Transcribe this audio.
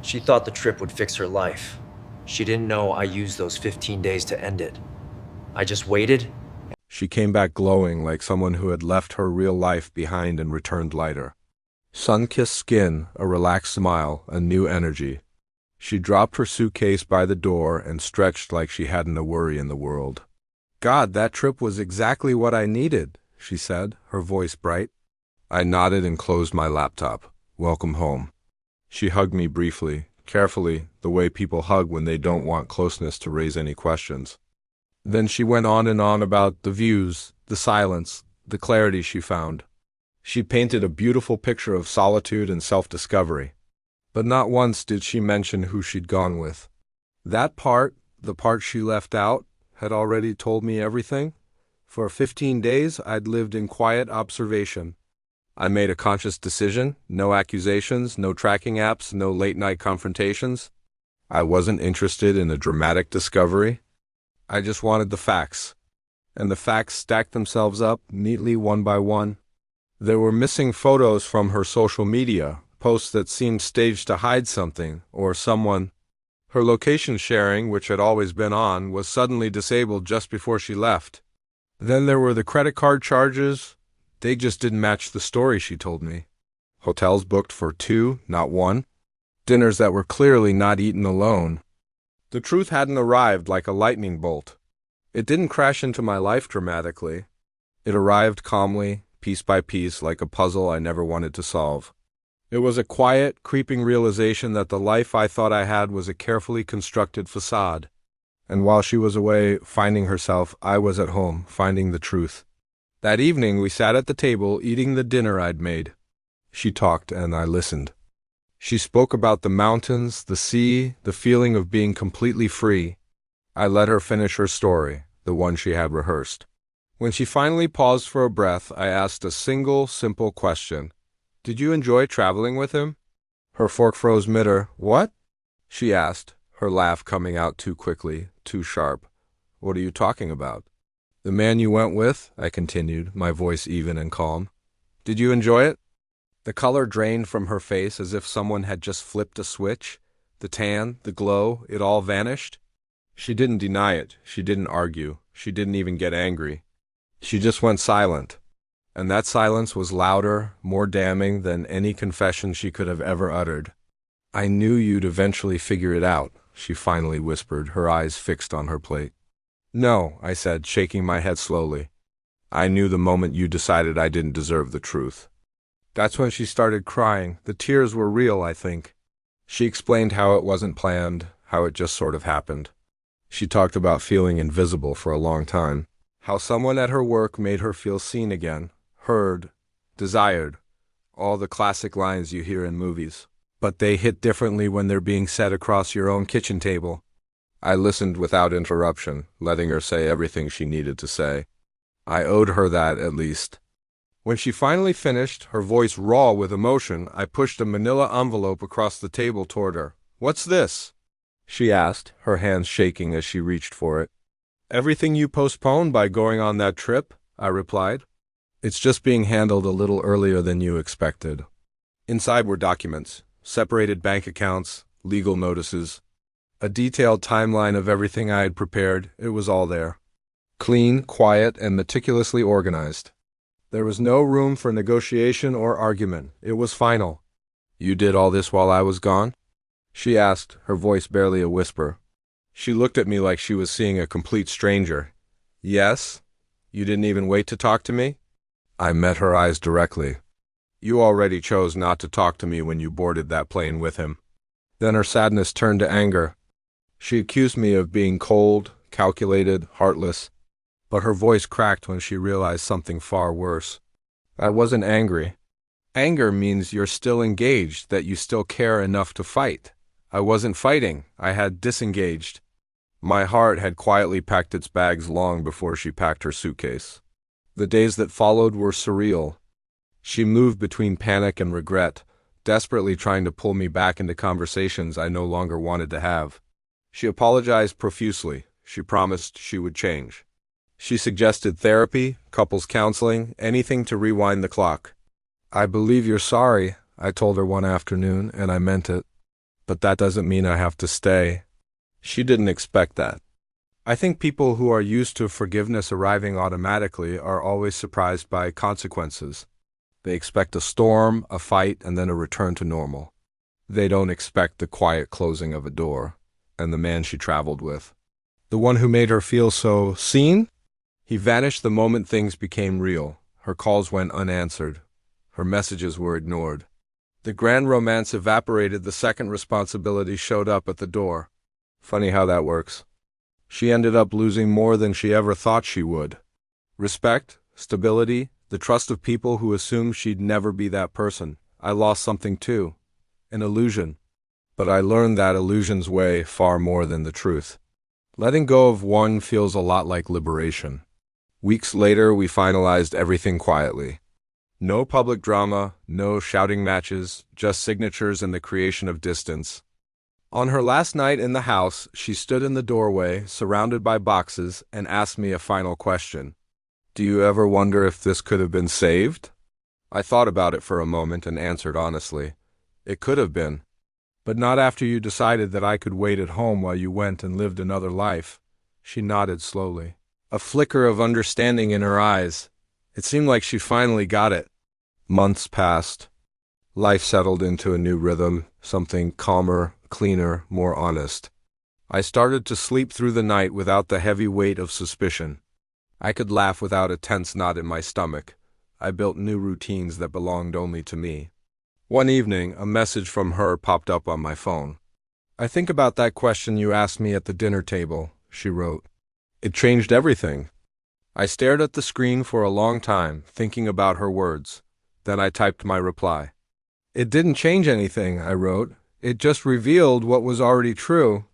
She thought the trip would fix her life. She didn't know I used those 15 days to end it. I just waited. She came back glowing like someone who had left her real life behind and returned lighter. Sun-kissed skin, a relaxed smile, a new energy. She dropped her suitcase by the door and stretched like she hadn't a worry in the world. "God, that trip was exactly what I needed," she said, her voice bright. I nodded and closed my laptop. Welcome home. She hugged me briefly, carefully, the way people hug when they don't want closeness to raise any questions. Then she went on and on about the views, the silence, the clarity she found. She painted a beautiful picture of solitude and self-discovery. But not once did she mention who she'd gone with. That part, the part she left out, had already told me everything. For 15 days, I'd lived in quiet observation. I made a conscious decision, no accusations, no tracking apps, no late-night confrontations. I wasn't interested in a dramatic discovery. I just wanted the facts. And the facts stacked themselves up neatly one by one. There were missing photos from her social media, posts that seemed staged to hide something, or someone. Her location sharing, which had always been on, was suddenly disabled just before she left. Then there were the credit card charges. They just didn't match the story she told me. Hotels booked for 2, not 1. Dinners that were clearly not eaten alone. The truth hadn't arrived like a lightning bolt. It didn't crash into my life dramatically. It arrived calmly, piece by piece, like a puzzle I never wanted to solve. It was a quiet, creeping realization that the life I thought I had was a carefully constructed facade. And while she was away finding herself, I was at home, finding the truth. That evening we sat at the table, eating the dinner I'd made. She talked and I listened. She spoke about the mountains, the sea, the feeling of being completely free. I let her finish her story, the one she had rehearsed. When she finally paused for a breath, I asked a single, simple question. "Did you enjoy traveling with him?" Her fork froze mid-air. "What?" she asked, her laugh coming out too quickly, too sharp. "What are you talking about?" "The man you went with," I continued, my voice even and calm. "Did you enjoy it?" The color drained from her face as if someone had just flipped a switch. The tan, the glow, it all vanished. She didn't deny it. She didn't argue. She didn't even get angry. She just went silent. And that silence was louder, more damning than any confession she could have ever uttered. "I knew you'd eventually figure it out," she finally whispered, her eyes fixed on her plate. "No," I said, shaking my head slowly. "I knew the moment you decided I didn't deserve the truth." That's when she started crying. The tears were real, I think. She explained how it wasn't planned, how it just sort of happened. She talked about feeling invisible for a long time, how someone at her work made her feel seen again, heard, desired, all the classic lines you hear in movies. But they hit differently when they're being said across your own kitchen table. I listened without interruption, letting her say everything she needed to say. I owed her that, at least. When she finally finished, her voice raw with emotion, I pushed a manila envelope across the table toward her. "What's this?" she asked, her hands shaking as she reached for it. "Everything you postponed by going on that trip," I replied. "It's just being handled a little earlier than you expected." Inside were documents, separated bank accounts, legal notices, a detailed timeline of everything I had prepared. It was all there. Clean, quiet, and meticulously organized. There was no room for negotiation or argument. It was final. "You did all this while I was gone?" she asked, her voice barely a whisper. She looked at me like she was seeing a complete stranger. "Yes? You didn't even wait to talk to me?" I met her eyes directly. "You already chose not to talk to me when you boarded that plane with him." Then her sadness turned to anger. She accused me of being cold, calculated, heartless. But her voice cracked when she realized something far worse. I wasn't angry. Anger means you're still engaged, that you still care enough to fight. I wasn't fighting. I had disengaged. My heart had quietly packed its bags long before she packed her suitcase. The days that followed were surreal. She moved between panic and regret, desperately trying to pull me back into conversations I no longer wanted to have. She apologized profusely. She promised she would change. She suggested therapy, couples counseling, anything to rewind the clock. "I believe you're sorry," I told her one afternoon, and I meant it. But that doesn't mean I have to stay. She didn't expect that. I think people who are used to forgiveness arriving automatically are always surprised by consequences. They expect a storm, a fight, and then a return to normal. They don't expect the quiet closing of a door, and the man she traveled with. The one who made her feel so seen? He vanished the moment things became real. Her calls went unanswered. Her messages were ignored. The grand romance evaporated the second responsibility showed up at the door. Funny how that works. She ended up losing more than she ever thought she would. Respect, stability, the trust of people who assumed she'd never be that person. I lost something too. An illusion. But I learned that illusions weigh far more than the truth. Letting go of one feels a lot like liberation. Weeks later, we finalized everything quietly. No public drama, no shouting matches, just signatures and the creation of distance. On her last night in the house, she stood in the doorway, surrounded by boxes, and asked me a final question. Do you ever wonder if this could have been saved? I thought about it for a moment and answered honestly. It could have been. But not after you decided that I could wait at home while you went and lived another life. She nodded slowly. A flicker of understanding in her eyes. It seemed like she finally got it. Months passed. Life settled into a new rhythm, something calmer, cleaner, more honest. I started to sleep through the night without the heavy weight of suspicion. I could laugh without a tense knot in my stomach. I built new routines that belonged only to me. One evening, a message from her popped up on my phone. I think about that question you asked me at the dinner table, she wrote. It changed everything. I stared at the screen for a long time, thinking about her words. Then I typed my reply. It didn't change anything, I wrote. It just revealed what was already true.